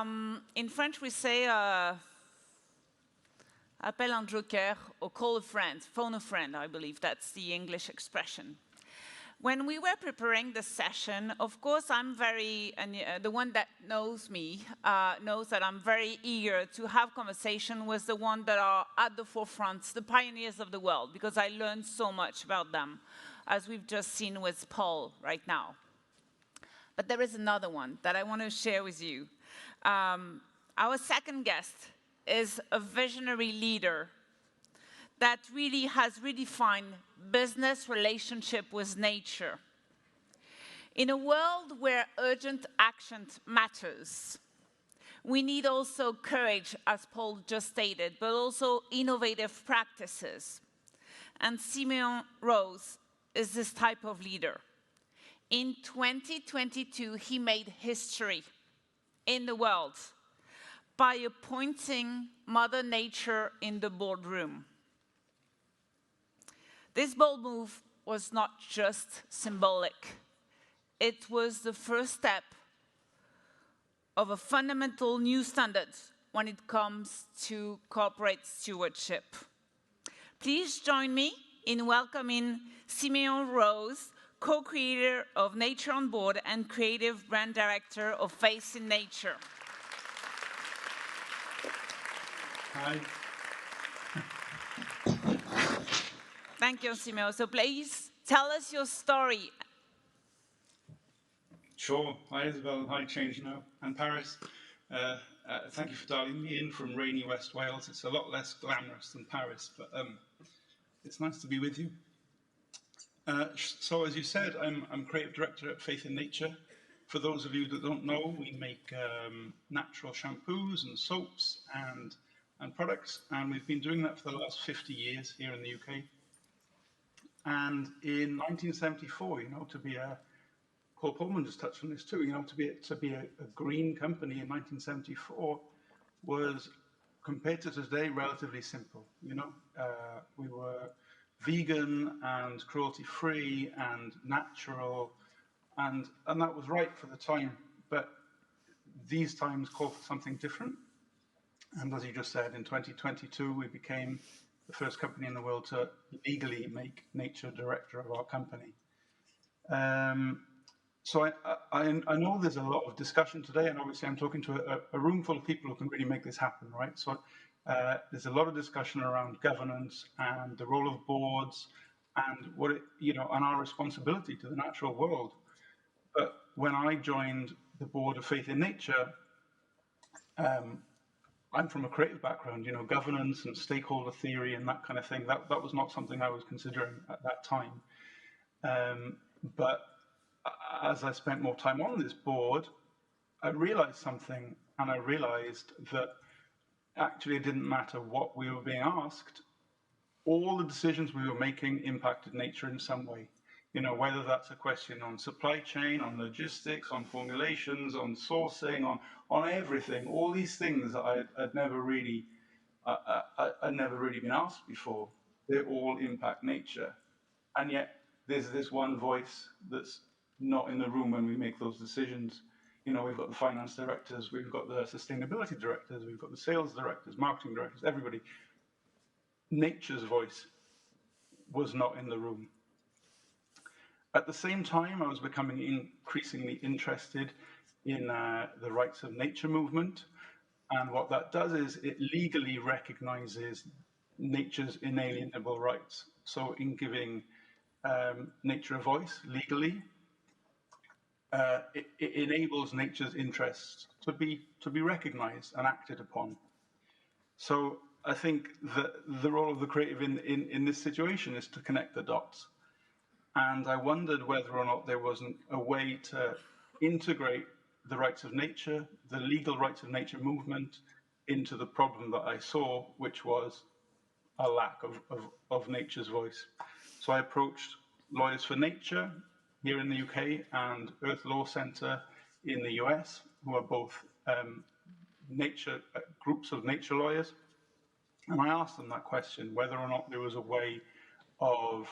In French, we say appelle un joker or call a friend, phone a friend, I believe that's the English expression. When we were preparing the session, of course, I'm very, and the one that knows me knows that I'm very eager to have conversation with the ones that are at the forefront, the pioneers of the world, because I learned so much about them, as we've just seen with Paul right now. But there is another one that I want to share with you. Our second guest is a visionary leader that really has redefined business relationship with nature. In a world where urgent action matters, we need also courage, as Paul just stated, but also innovative practices. And Simeon Rose is this type of leader. In 2022, he made history in the world by appointing Mother Nature in the boardroom. This bold move was not just symbolic. It was the first step of a fundamental new standard when it comes to corporate stewardship. Please join me in welcoming Simeon Rose, co-creator of Nature on Board and creative brand director of Faith in Nature. Hi. Thank you, Simeon. So please tell us your story. Sure. Hi, Isabelle. Hi, ChangeNOW and Paris. Thank you for dialing me in from rainy West Wales. It's a lot less glamorous than Paris, but it's nice to be with you. So as you said, I'm creative director at Faith in Nature. For those of you that don't know, we make natural shampoos and soaps and products, and we've been doing that for the last 50 years here in the UK. And in 1974, you know, to be a, Paul Pullman just touched on this too, you know, to be a green company in 1974 was, compared to today, relatively simple. You know, we were vegan and cruelty-free and natural, and that was right for the time. But these times call for something different. And as you just said, in 2022, we became the first company in the world to legally make nature director of our company. So I know there's a lot of discussion today, and obviously I'm talking to a room full of people who can really make this happen, right? So there's a lot of discussion around governance and the role of boards and what it, you know, and our responsibility to the natural world. But when I joined the board of Faith in Nature, I'm from a creative background, you know, governance and stakeholder theory and that kind of thing. That was not something I was considering at that time. But as I spent more time on this board, I realized something, and I realized that actually it didn't matter what we were being asked. All the decisions we were making impacted nature in some way. You know, whether that's a question on supply chain, on logistics, on formulations, on sourcing, on everything, all these things that I'd never really been asked before, they all impact nature. And yet there's this one voice that's not in the room when we make those decisions. You know, we've got the finance directors, we've got the sustainability directors, we've got the sales directors, marketing directors, everybody. Nature's voice was not in the room. At the same time, I was becoming increasingly interested in the rights of nature movement. And what that does is it legally recognizes nature's inalienable rights. So in giving nature a voice legally, it enables nature's interests to be recognized and acted upon. So I think that the role of the creative in this situation is to connect the dots. And I wondered whether or not there wasn't a way to integrate the rights of nature, the legal rights of nature movement, into the problem that I saw, which was a lack of nature's voice. So I approached Lawyers for Nature here in the UK and Earth Law Centre in the US, who are both groups of nature lawyers. And I asked them that question, whether or not there was a way of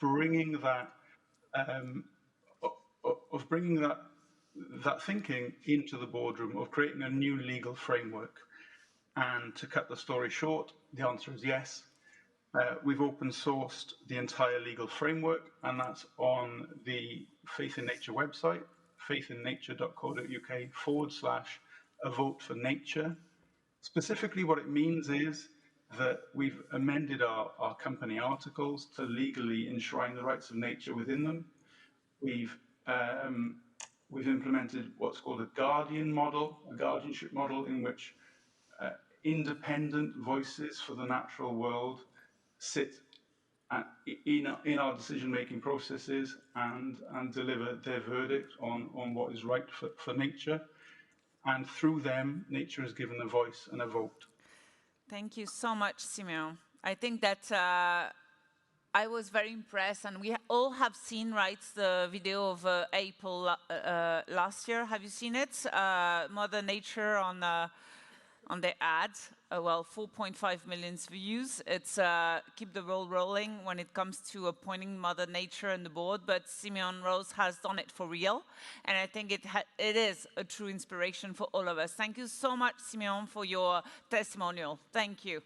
bringing that that thinking into the boardroom of creating a new legal framework. And to cut the story short, the answer is yes. We've open sourced the entire legal framework, and that's on the Faith in Nature website, faithinnature.co.uk/a vote for nature. Specifically, what it means is that we've amended our company articles to legally enshrine the rights of nature within them. We've implemented what's called a guardian model, a guardianship model, in which independent voices for the natural world sit in our decision-making processes and deliver their verdict on what is right for nature. And through them, nature is given a voice and a vote. Thank you so much, Simeon. I think that I was very impressed, and we all have seen, right, the video of April last year. Have you seen it? Mother Nature on the ad. Well, 4.5 million views. It's keep the ball rolling when it comes to appointing Mother Nature on the board, but Simeon Rose has done it for real, and I think it is a true inspiration for all of us. Thank you so much, Simeon, for your testimonial. Thank you.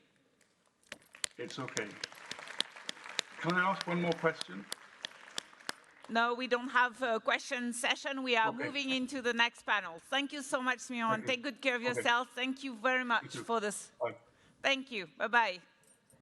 It's okay. Can I ask one more question? No, we don't have a question session. We are moving into the next panel. Thank you so much, Simeon. Take good care of yourself. Thank you very much for this. Bye. Thank you. Bye-bye.